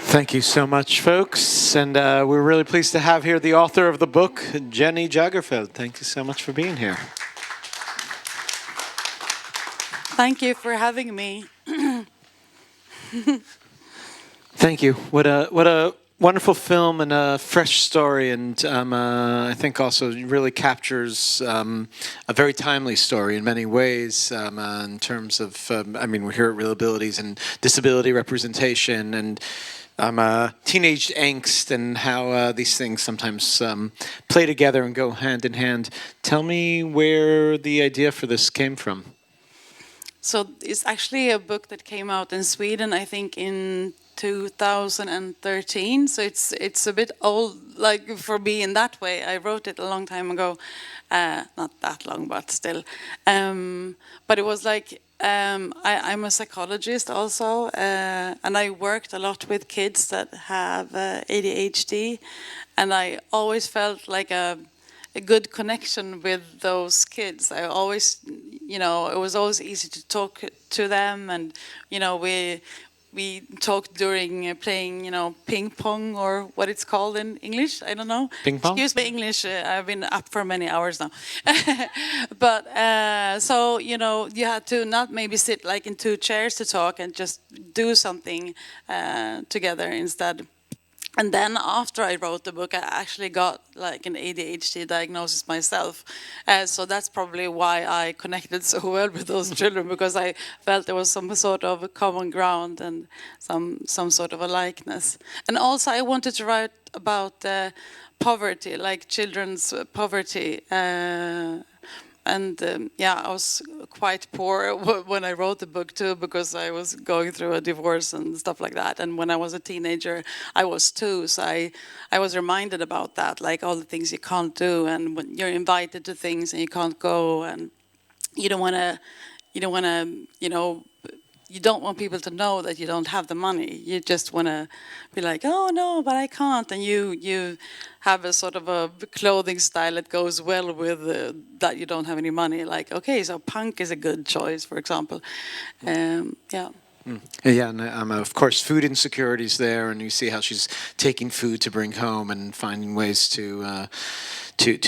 Thank you so much, folks. And we're really pleased to have here the author of the book, Jenny Jagerfeld. Thank you so much for being here. Thank you for having me. Thank you. What a wonderful film and a fresh story, and I think also really captures a very timely story in many ways in terms of, we're here at ReelAbilities and disability representation and teenage angst and how these things sometimes play together and go hand in hand. Tell me where the idea for this came from. So it's actually a book that came out in Sweden, I think in 2013. So it's a bit old, like for me in that way. I wrote it a long time ago, not that long, but still. But it was like I'm a psychologist also, and I worked a lot with kids that have ADHD, and I always felt like a good connection with those kids. I always, it was always easy to talk to them, and we talked during playing, ping pong, or what it's called in English. I don't know. Ping pong? Excuse me, English. I've been up for many hours now. But so, you had to not maybe sit like in two chairs to talk and just do something together instead. And then after I wrote the book, I actually got like an ADHD diagnosis myself. So that's probably why I connected so well with those children, because I felt there was some sort of a common ground and some sort of a likeness. And also I wanted to write about poverty, like children's poverty. I was quite poor when I wrote the book too, because I was going through a divorce and stuff like that. And when I was a teenager, I was too. So I was reminded about that, like all the things you can't do, and when you're invited to things and you can't go, and you don't want people to know that you don't have the money. You just want to be like, oh no, but I can't. And you have a sort of a clothing style that goes well with that you don't have any money. Like, okay, so punk is a good choice, for example. Yeah. Yeah, and of course, food insecurity is there, and you see how she's taking food to bring home and finding ways to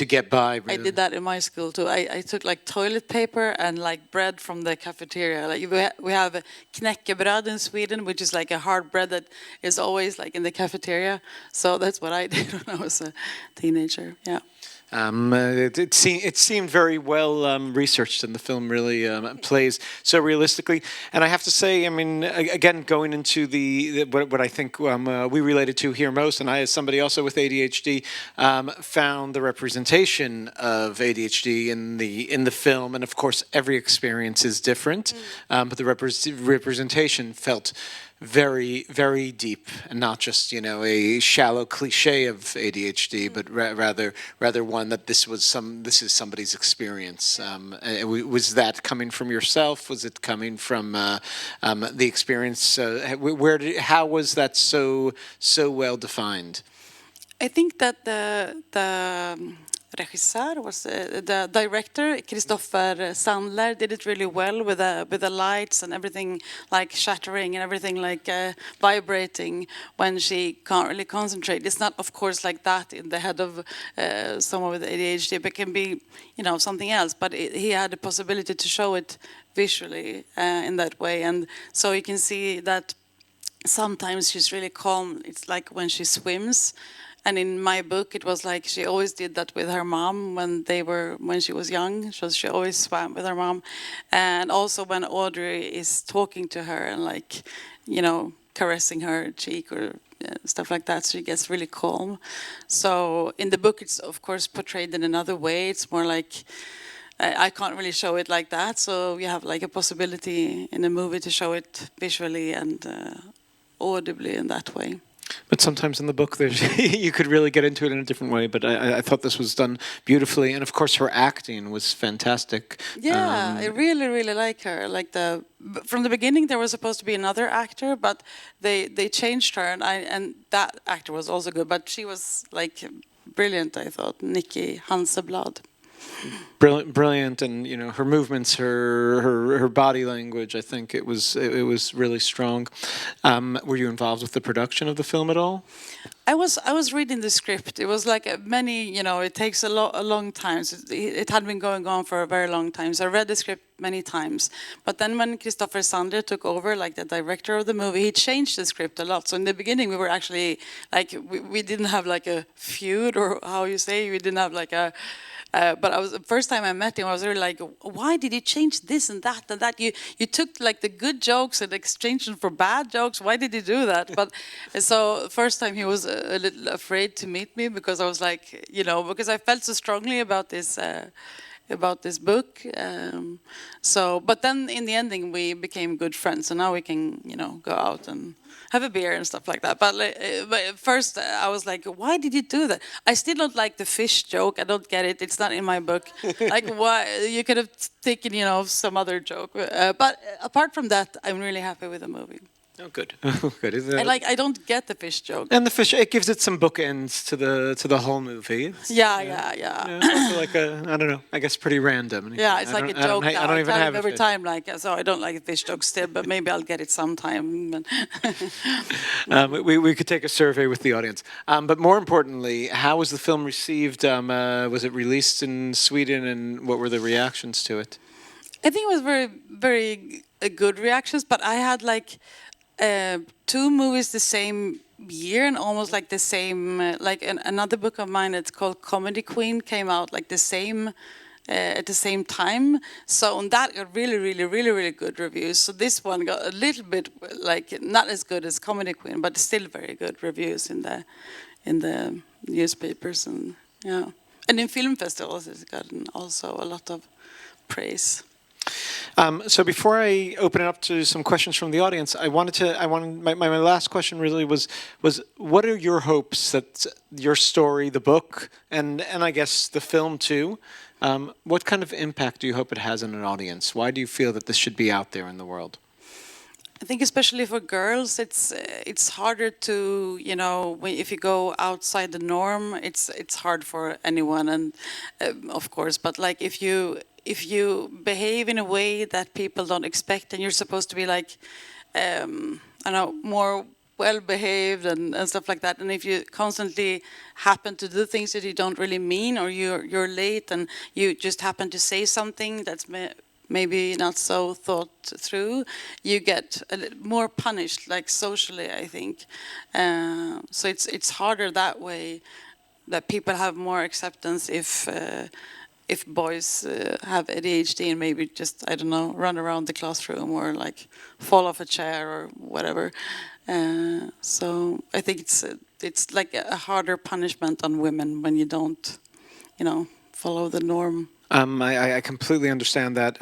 get by. I did that in my school too. I took like toilet paper and like bread from the cafeteria. Like we have knäckebröd in Sweden, which is like a hard bread that is always like in the cafeteria. So that's what I did when I was a teenager. Yeah. It seemed very well researched, and the film really plays so realistically. And I have to say, again, going into what I think we related to here most, and I, as somebody also with ADHD, found the representation of ADHD in the film. And of course, every experience is different, but the representation felt very, very deep, and not just a shallow cliche of ADHD, but rather one that this is somebody's experience. Was that coming from yourself? Was it coming from the experience? How was that so well defined? I think that the regissör was the director, Kristoffer Sandler, did it really well with the lights and everything like shattering and everything like vibrating when she can't really concentrate. It's not, of course, like that in the head of someone with ADHD, but it can be, something else. But he had the possibility to show it visually in that way, and so you can see that sometimes she's really calm. It's like when she swims. And in my book, it was like she always did that with her mom when she was young. So she always swam with her mom, and also when Audrey is talking to her and like, caressing her cheek or stuff like that, she gets really calm. So in the book, it's of course portrayed in another way. It's more like I can't really show it like that. So you have like a possibility in the movie to show it visually and audibly in that way. But sometimes in the book, you could really get into it in a different way. But I thought this was done beautifully, and of course, her acting was fantastic. Yeah, I really, really like her. Like from the beginning, there was supposed to be another actor, but they changed her, and that actor was also good. But she was like brilliant, I thought, Nikki Hanseblad. brilliant, and her movements, her body language. I think it was really strong. Were you involved with the production of the film at all? I was reading the script. It was like many, it takes a long time. So it had been going on for a very long time. So I read the script many times. But then when Kristoffer Sandler took over, like the director of the movie, he changed the script a lot. So in the beginning, we were actually like we didn't have like a feud, or how you say, we didn't have like a. But the first time I met him, I was really like, why did you change this and that and that? You took like the good jokes and exchanged them for bad jokes. Why did you do that? But so first time he was a little afraid to meet me, because I was like, because I felt so strongly about this book. But then in the ending we became good friends. So now we can, go out and have a beer and stuff like that. But first I was like, why did you do that? I still don't like the fish joke. I don't get it. It's not in my book. Like, why? You could have taken, some other joke. But apart from that, I'm really happy with the movie. Oh, good. Good. I don't get the fish joke. And the fish, it gives it some bookends to the whole movie. Yeah. It's like I don't know. I guess pretty random. Yeah, it's like a joke. I don't even have it every time. Like, so I don't like a fish joke still, but maybe I'll get it sometime. We could take a survey with the audience. But more importantly, how was the film received? Was it released in Sweden, and what were the reactions to it? I think it was very, very good reactions. But I had like 2 movies the same year, and almost like the same. Another book of mine, it's called Comedy Queen, came out like the same. At the same time, so on that got really good reviews. So this one got a little bit like not as good as Comedy Queen, but still very good reviews in the newspapers, and and in film festivals it's gotten also a lot of praise. So before I open it up to some questions from the audience, my last question really was what are your hopes that your story, the book, and I guess the film too, what kind of impact do you hope it has on an audience? Why do you feel that this should be out there in the world? I think especially for girls, it's harder to, if you go outside the norm, it's hard for anyone, and of course, but like if you behave in a way that people don't expect, and you're supposed to be like, more well-behaved and stuff like that, and if you constantly happen to do things that you don't really mean, or you're late and you just happen to say something that's maybe not so thought through, you get a little more punished, like socially, I think. So it's harder that way, that people have more acceptance if boys have ADHD and maybe just, I don't know, run around the classroom or like fall off a chair or whatever. So I think it's like a harder punishment on women when you don't, follow the norm. I completely understand that.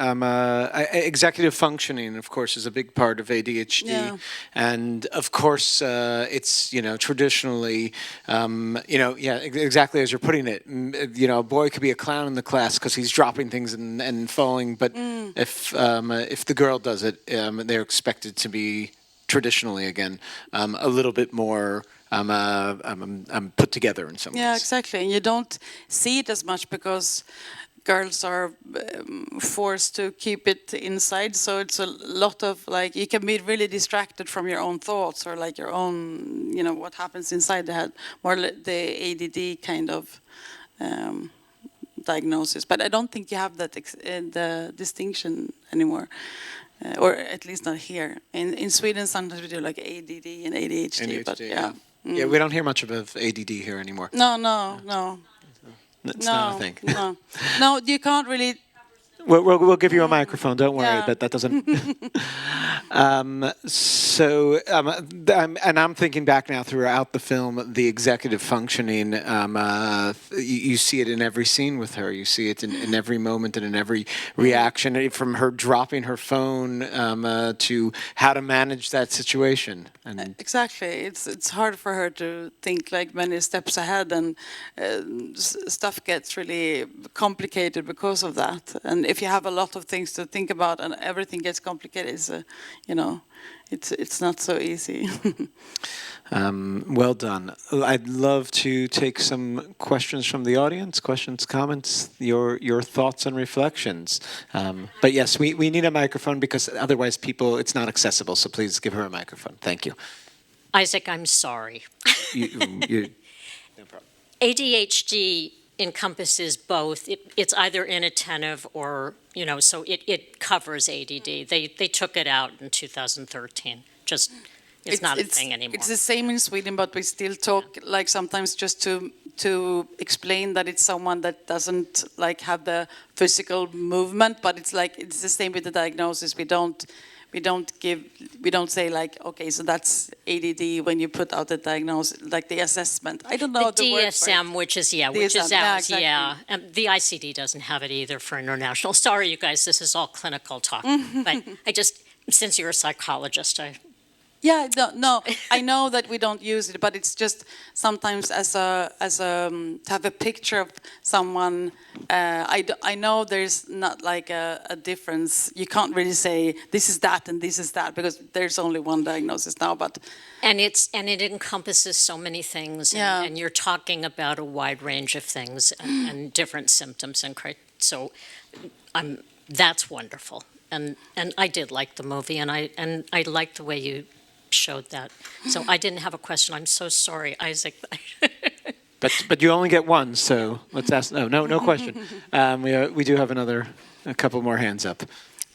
Executive functioning, of course, is a big part of ADHD, and of course, it's traditionally, exactly as you're putting it. A boy could be a clown in the class because he's dropping things and falling, but if the girl does it, they're expected to be traditionally again a little bit more. I'm put together in some ways. Yeah, exactly, and you don't see it as much because girls are forced to keep it inside, so it's a lot of like you can be really distracted from your own thoughts or like your own, what happens inside the head, more the ADD kind of diagnosis. But I don't think you have that the distinction anymore, or at least not here. In Sweden, sometimes we do like ADD and ADHD, but yeah. Yeah, we don't hear much of ADD here anymore. No. It's not a thing. No, you can't really. We'll give you a microphone. Don't worry, that doesn't. I'm thinking back now throughout the film, the executive functioning. You see it in every scene with her. You see it in every moment and in every reaction, from her dropping her phone to how to manage that situation. And exactly, it's hard for her to think like many steps ahead, and stuff gets really complicated because of that. And if if you have a lot of things to think about and everything gets complicated, it's not so easy. Well done. I'd love to take some questions from the audience. Questions, comments, your thoughts and reflections. But yes, we need a microphone because otherwise it's not accessible. So please give her a microphone. Thank you. Isaac, I'm sorry. No problem. ADHD encompasses both. It's either inattentive or, so it covers ADD. They took it out in 2013. It's not a thing anymore. It's the same in Sweden, but we still talk like sometimes just to explain that it's someone that doesn't like have the physical movement, but it's the same with the diagnosis. We don't say like, okay, so that's ADD when you put out the diagnosis, like the assessment. I don't know the word for DSM, it. which is DSM, ours, exactly. And the ICD doesn't have it either for international. Sorry, you guys, this is all clinical talk. But since you're a psychologist, Yeah, no, I know that we don't use it, but it's just sometimes to have a picture of someone. I know there's not like a difference. You can't really say this is that and this is that because there's only one diagnosis now. But and it encompasses so many things, and you're talking about a wide range of things and different symptoms and so that's wonderful. And I did like the movie, and I liked the way you showed that. So I didn't have a question. I'm so sorry, Isaac. But you only get one, so let's ask. No question. We do have a couple more hands up.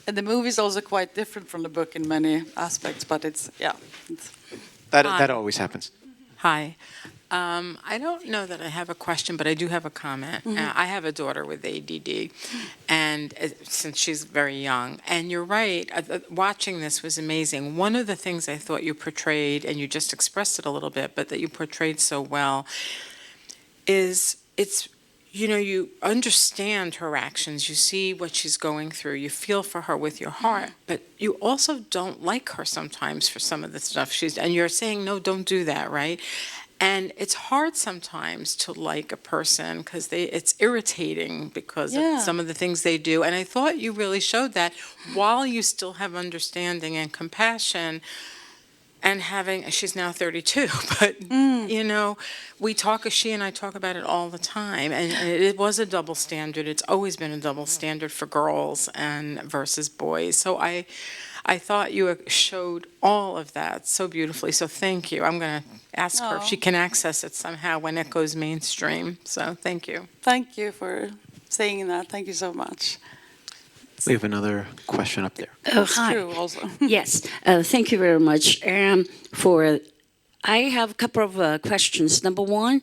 And the movie is also quite different from the book in many aspects, but That always happens. Hi. I don't know that I have a question, but I do have a comment. I have a daughter with ADD, and since she's very young, and you're right, watching this was amazing. One of the things I thought you portrayed, and you just expressed it a little bit, but that you portrayed so well, is you understand her actions, you see what she's going through, you feel for her with your heart, but you also don't like her sometimes for some of the stuff and you're saying, no, don't do that, right? And it's hard sometimes to like a person because it's irritating because of some of the things they do. And I thought you really showed that while you still have understanding and compassion and she's now 32, but, she and I talk about it all the time. And it was a double standard. It's always been a double standard for girls versus boys. So I thought you showed all of that so beautifully. So thank you. I'm going to ask her if she can access it somehow when it goes mainstream. So thank you. Thank you for saying that. Thank you so much. We have another question up there. Hi. True also. Yes, thank you very much. I have a couple of questions. Number one,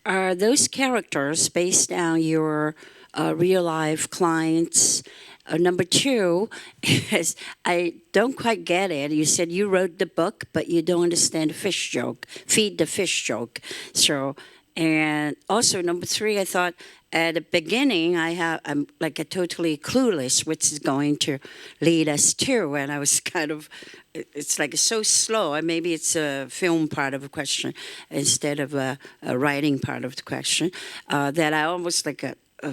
are those characters based on your real life clients? Number two is I don't quite get it. You said you wrote the book, but you don't understand the fish joke. Feed the fish joke. So, and also number three, I thought at the beginning I'm like a totally clueless, which is going to lead us to, and I was kind of. It's like so slow, and maybe it's a film part of the question instead of a writing part of the question. That I almost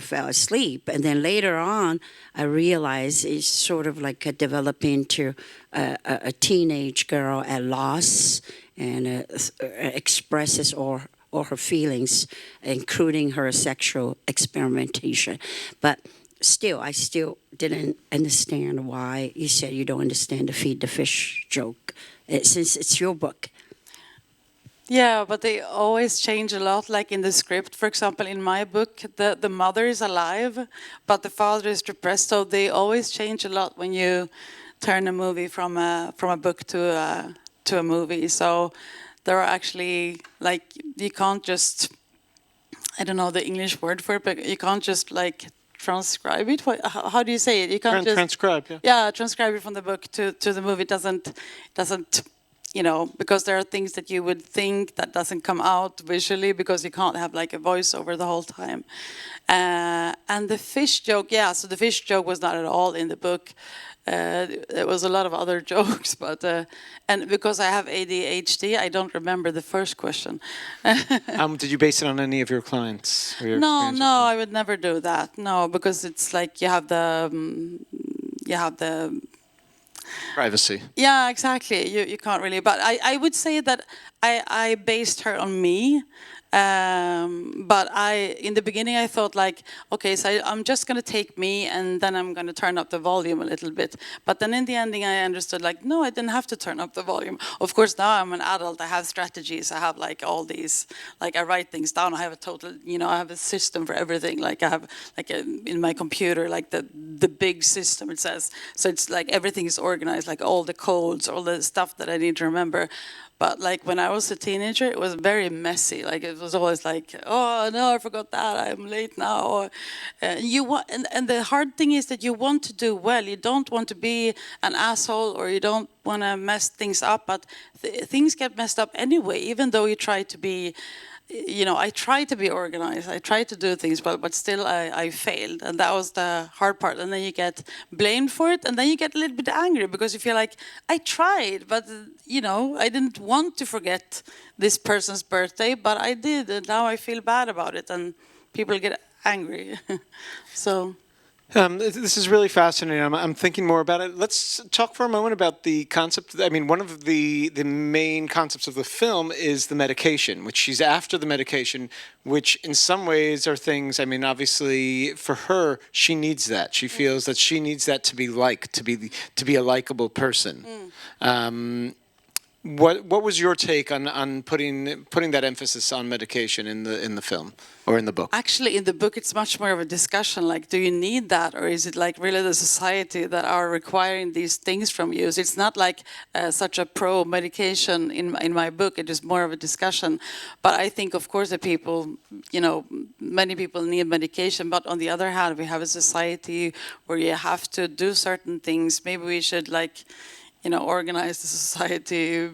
fell asleep, and then later on I realized it's sort of like developing to a teenage girl at loss and expresses all her feelings, including her sexual experimentation. But I still didn't understand why you said you don't understand the feed the fish joke, since it's your book. Yeah, but they always change a lot. Like in the script, for example, in my book, the mother is alive, but the father is depressed. So they always change a lot when you turn a movie from a book to a movie. So there are actually you can't just, I don't know the English word for it, but you can't just transcribe it. How do you say it? You can't just transcribe. Yeah, transcribe it from the book to the movie. It doesn't because there are things that you would think that doesn't come out visually because you can't have like a voiceover the whole time. And the fish joke, so the fish joke was not at all in the book. There was a lot of other jokes, but and because I have ADHD, I don't remember the first question. Did you base it on any of your clients? Or your No, experiences? I would never do that. No, because it's like you have the Privacy. yeah, exactly. You can't really. But I would say that I based her on me. But in the beginning, I thought like, okay, so I'm just going to take me and then I'm going to turn up the volume a little bit. But then in the ending, I understood like, no, I didn't have to turn up the volume. Of course, now I'm an adult. I have strategies. I have like all these, like I write things down. I have a total, I have a system for everything. Like I have like in my computer, like the big system it says. So it's like everything is organized, like all the codes, all the stuff that I need to remember. But like when I was a teenager, it was very messy. Like it was always like, oh no, I forgot that. I'm late now. And the hard thing is that you want to do well. You don't want to be an asshole or you don't want to mess things up. But things get messed up anyway, even though you try to be. I tried to be organized. I tried to do things, but still I failed. And that was the hard part. And then you get blamed for it. And then you get a little bit angry because you feel like, I tried, but, I didn't want to forget this person's birthday, but I did. And now I feel bad about it. And people get angry. So... This is really fascinating. I'm thinking more about it. Let's talk for a moment about the concept. I mean, one of the main concepts of the film is the medication, which she's after the medication, which in some ways are things, I mean, obviously for her, she needs that. She feels that she needs that to be liked, to be a likable person. What was your take on putting that emphasis on medication in the film or in the book? Actually, in the book, it's much more of a discussion. Like, do you need that, or is it like really the society that are requiring these things from you? So it's not like such a pro medication in my book. It is more of a discussion. But I think, of course, that people, many people need medication. But on the other hand, we have a society where you have to do certain things. Maybe we should organize the society,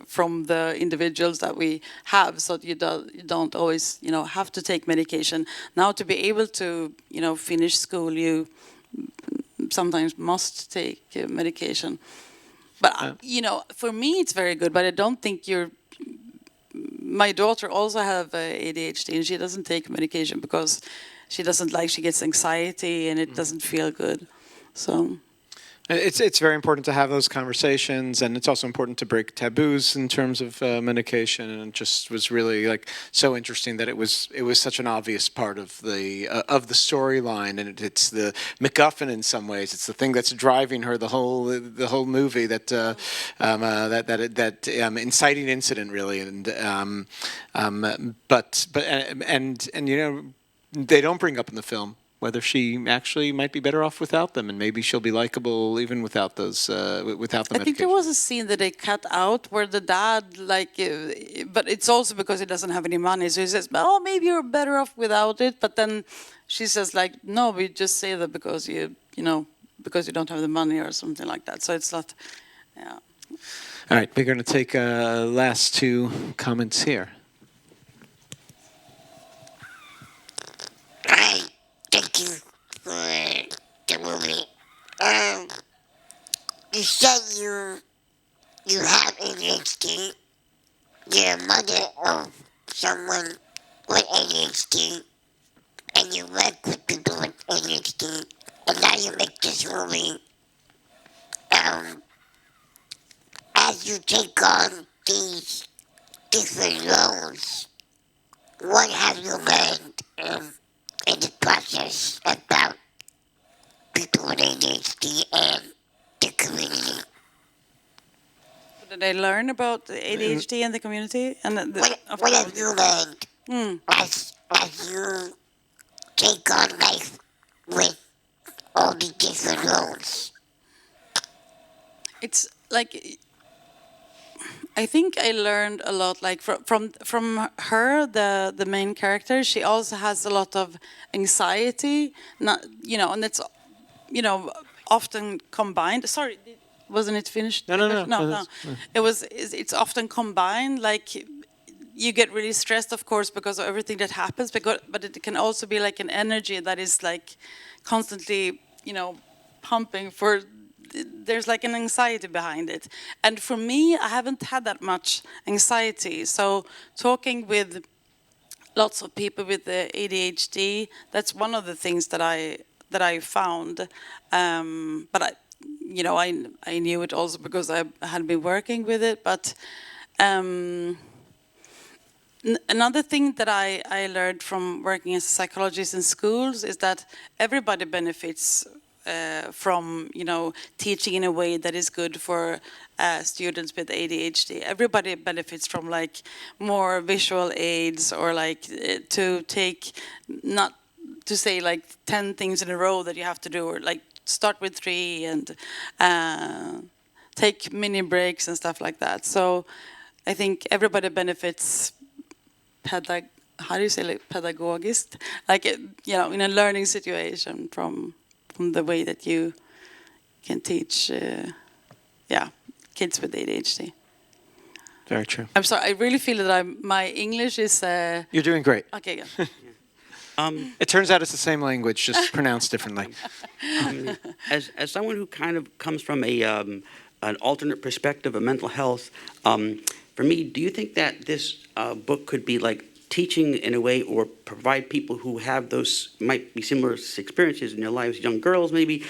from the individuals that we have, so that you don't always, have to take medication. Now, to be able to, finish school, you sometimes must take medication. But, for me, it's very good, but I don't think my daughter also have ADHD, and she doesn't take medication because she gets anxiety, and it doesn't feel good, so... It's very important to have those conversations, and it's also important to break taboos in terms of medication. And it just was really so interesting that it was such an obvious part of the storyline, and it's the MacGuffin in some ways. It's the thing that's driving her the whole movie. That inciting incident really, but they don't bring up in the film whether she actually might be better off without them, and maybe she'll be likable even without those, without the medication. I think there was a scene that they cut out where the dad, but it's also because he doesn't have any money. So he says, "Oh, maybe you're better off without it." But then she says, "No, we just say that because because you don't have the money or something like that." So it's not, yeah. All right, we're going to take last two comments here. Thank you for the movie. You said you have ADHD. You're a mother of someone with ADHD, and you work with people with ADHD, and now you make this movie. As you take on these different roles, what have you learned in the process about people with ADHD and the community? Did they learn about the ADHD in the community? And what have you learned as you take on life with all the different roles? It's like, I think I learned a lot, from her, the main character. She also has a lot of anxiety, and it's often combined. Sorry, wasn't it finished? No. No. It's often combined. Like you get really stressed, of course, because of everything that happens. But it can also be like an energy that is like constantly, pumping for. There's like an anxiety behind it. And for me, I haven't had that much anxiety. So talking with lots of people with the ADHD, that's one of the things that I found. But I knew it also because I had been working with it. But another thing that I learned from working as a psychologist in schools is that everybody benefits from teaching in a way that is good for students with ADHD. Everybody benefits from like more visual aids, or like to take, not to say like 10 things in a row that you have to do, or like start with 3 and take mini breaks and stuff like that. So I think everybody benefits how do you say, like pedagogist, like in a learning situation from the way that you can teach kids with ADHD. Very true. I'm sorry, I really feel that my English is... You're doing great. Okay, yeah. It turns out it's the same language, just pronounced differently. As someone who kind of comes from an alternate perspective of mental health, for me, do you think that this book could be like teaching in a way, or provide people who have those, might be similar experiences in their lives, young girls maybe,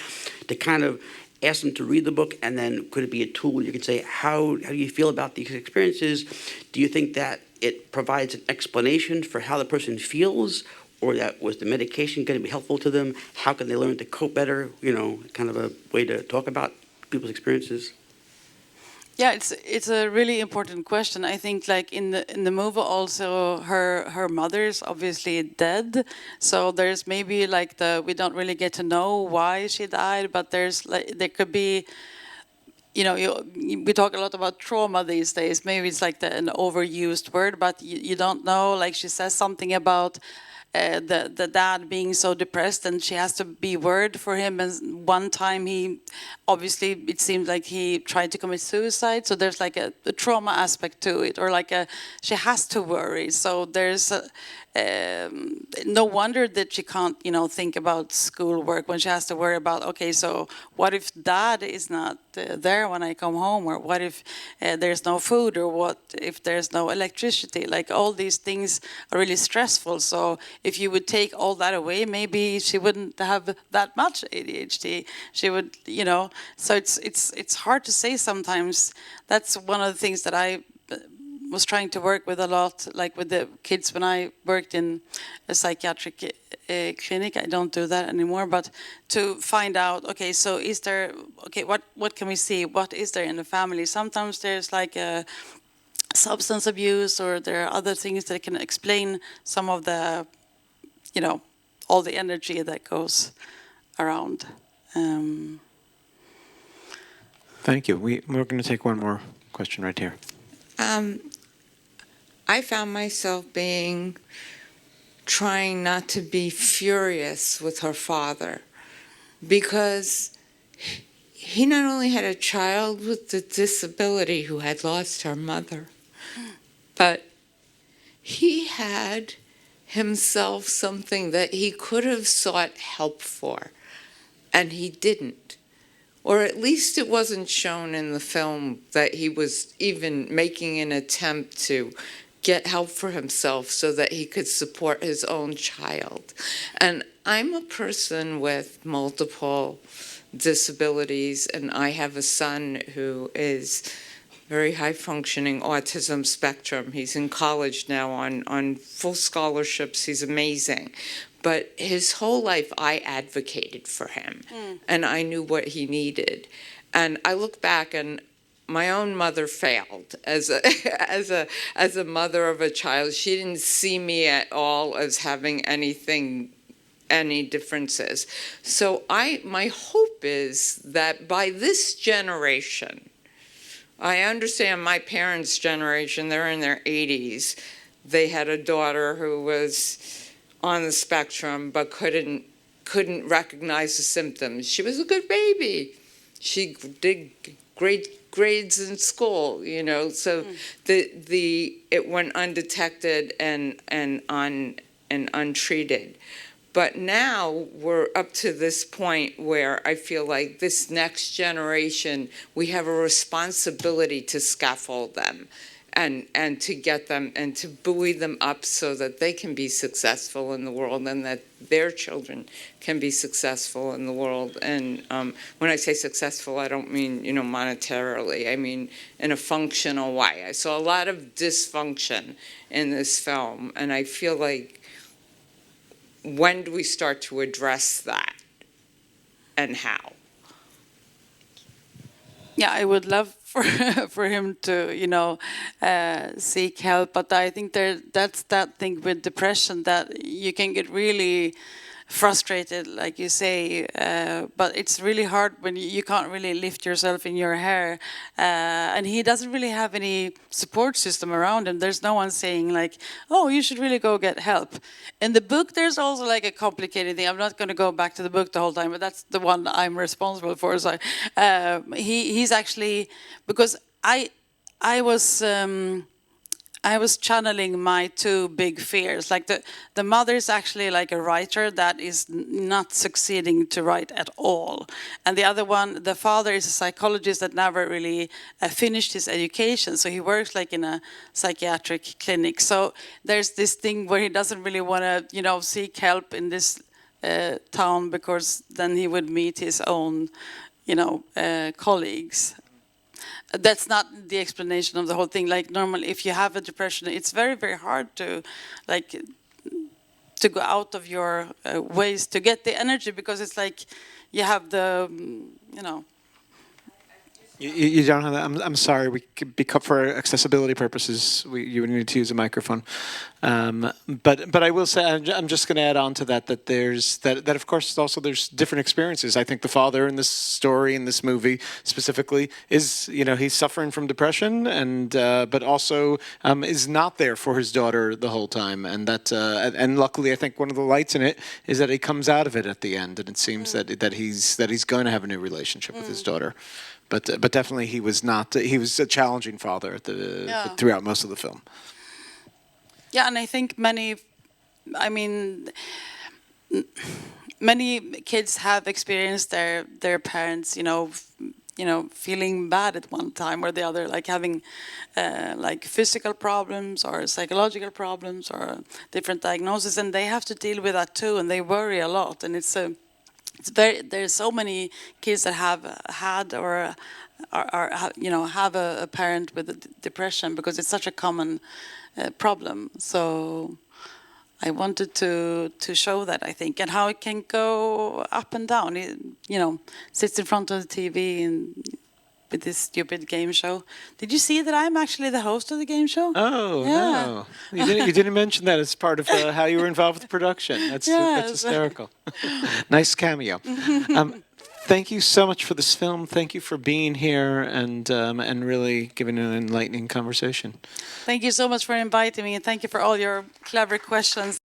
to kind of ask them to read the book, and then could it be a tool you could say, how do you feel about these experiences? Do you think that it provides an explanation for how the person feels, or that was the medication going to be helpful to them? How can they learn to cope better? Kind of a way to talk about people's experiences. Yeah, it's a really important question. I think like in the movie also her mother is obviously dead, so there's maybe like we don't really get to know why she died, but there could be, we talk a lot about trauma these days. Maybe it's like an overused word, but you don't know. Like she says something about the dad being so depressed, and she has to be worried for him. And one time it seemed like he tried to commit suicide. So there's like a trauma aspect to it, or like she has to worry. So there's no wonder that she can't, think about schoolwork when she has to worry about, okay, so what if dad is not there when I come home, or what if there's no food, or what if there's no electricity? Like all these things are really stressful. So if you would take all that away, maybe she wouldn't have that much ADHD. She would, so it's hard to say sometimes. That's one of the things that I was trying to work with a lot, like with the kids when I worked in a psychiatric clinic. I don't do that anymore, but to find out, okay, so is there, what can we see? What is there in the family? Sometimes there's like a substance abuse, or there are other things that can explain some of the, all the energy that goes around. Thank you. We're going to take one more question right here. I found myself trying not to be furious with her father, because he not only had a child with a disability who had lost her mother, but he had himself something that he could have sought help for, and he didn't. Or at least it wasn't shown in the film that he was even making an attempt to get help for himself so that he could support his own child. And I'm a person with multiple disabilities, and I have a son who is very high-functioning autism spectrum. He's in college now on full scholarships. He's amazing. But his whole life, I advocated for him, and I knew what he needed. And I look back, and my own mother failed as a mother of a child. She didn't see me at all as having any differences. So my hope is that by this generation, I understand my parents' generation, they're in their 80s. They had a daughter who was on the spectrum but couldn't recognize the symptoms. She was a good baby. She did great grades in school, you know, so it went undetected and untreated. But now we're up to this point where I feel like this next generation, we have a responsibility to scaffold them and to get them and to buoy them up so that they can be successful in the world and that their children can be successful in the world. And when I say successful, I don't mean, you know, monetarily. I mean in a functional way. I saw a lot of dysfunction in this film, and I feel like, when do we start to address that, and how? Yeah, I would love for him to, you know, seek help. But I think that's that thing with depression, that you can get really frustrated, like you say, but it's really hard when you can't really lift yourself in your hair, and he doesn't really have any support system around him. There's no one saying like, oh, you should really go get help. In the book, there's also like a complicated thing. I'm not going to go back to the book the whole time, but that's the one I'm responsible for. So he's actually, because I was channeling my two big fears. Like the mother is actually like a writer that is not succeeding to write at all. And the other one, the father is a psychologist that never really finished his education. So he works like in a psychiatric clinic. So there's this thing where he doesn't really want to, you know, seek help in this town, because then he would meet his own, you know, colleagues. That's not the explanation of the whole thing. Like normally, if you have a depression, it's very, very hard to, like, to go out of your ways to get the energy, because it's like you have the, you know. You don't have that. I'm sorry. We could be for accessibility purposes. You would need to use a microphone. But I will say, I'm just going to add on to that there's that of course also there's different experiences. I think the father in this story, in this movie specifically, is, you know, he's suffering from depression, and but also is not there for his daughter the whole time, and that and luckily I think one of the lights in it is that he comes out of it at the end, and it seems that he's going to have a new relationship with his daughter. But definitely he was not. He was a challenging father throughout most of the film. Yeah, and I think many kids have experienced their parents, you know, feeling bad at one time or the other, like having like physical problems or psychological problems or different diagnoses, and they have to deal with that too, and they worry a lot, and there's so many kids that have had or are you know, have a parent with depression, because it's such a common problem. So I wanted to show that, I think, and how it can go up and down. It, you know, sits in front of the TV and with this stupid game show. Did you see that I'm actually the host of the game show? Oh, yeah. No. You didn't mention that as part of how you were involved with production. That's hysterical. Nice cameo. Thank you so much for this film. Thank you for being here and really giving an enlightening conversation. Thank you so much for inviting me, and thank you for all your clever questions.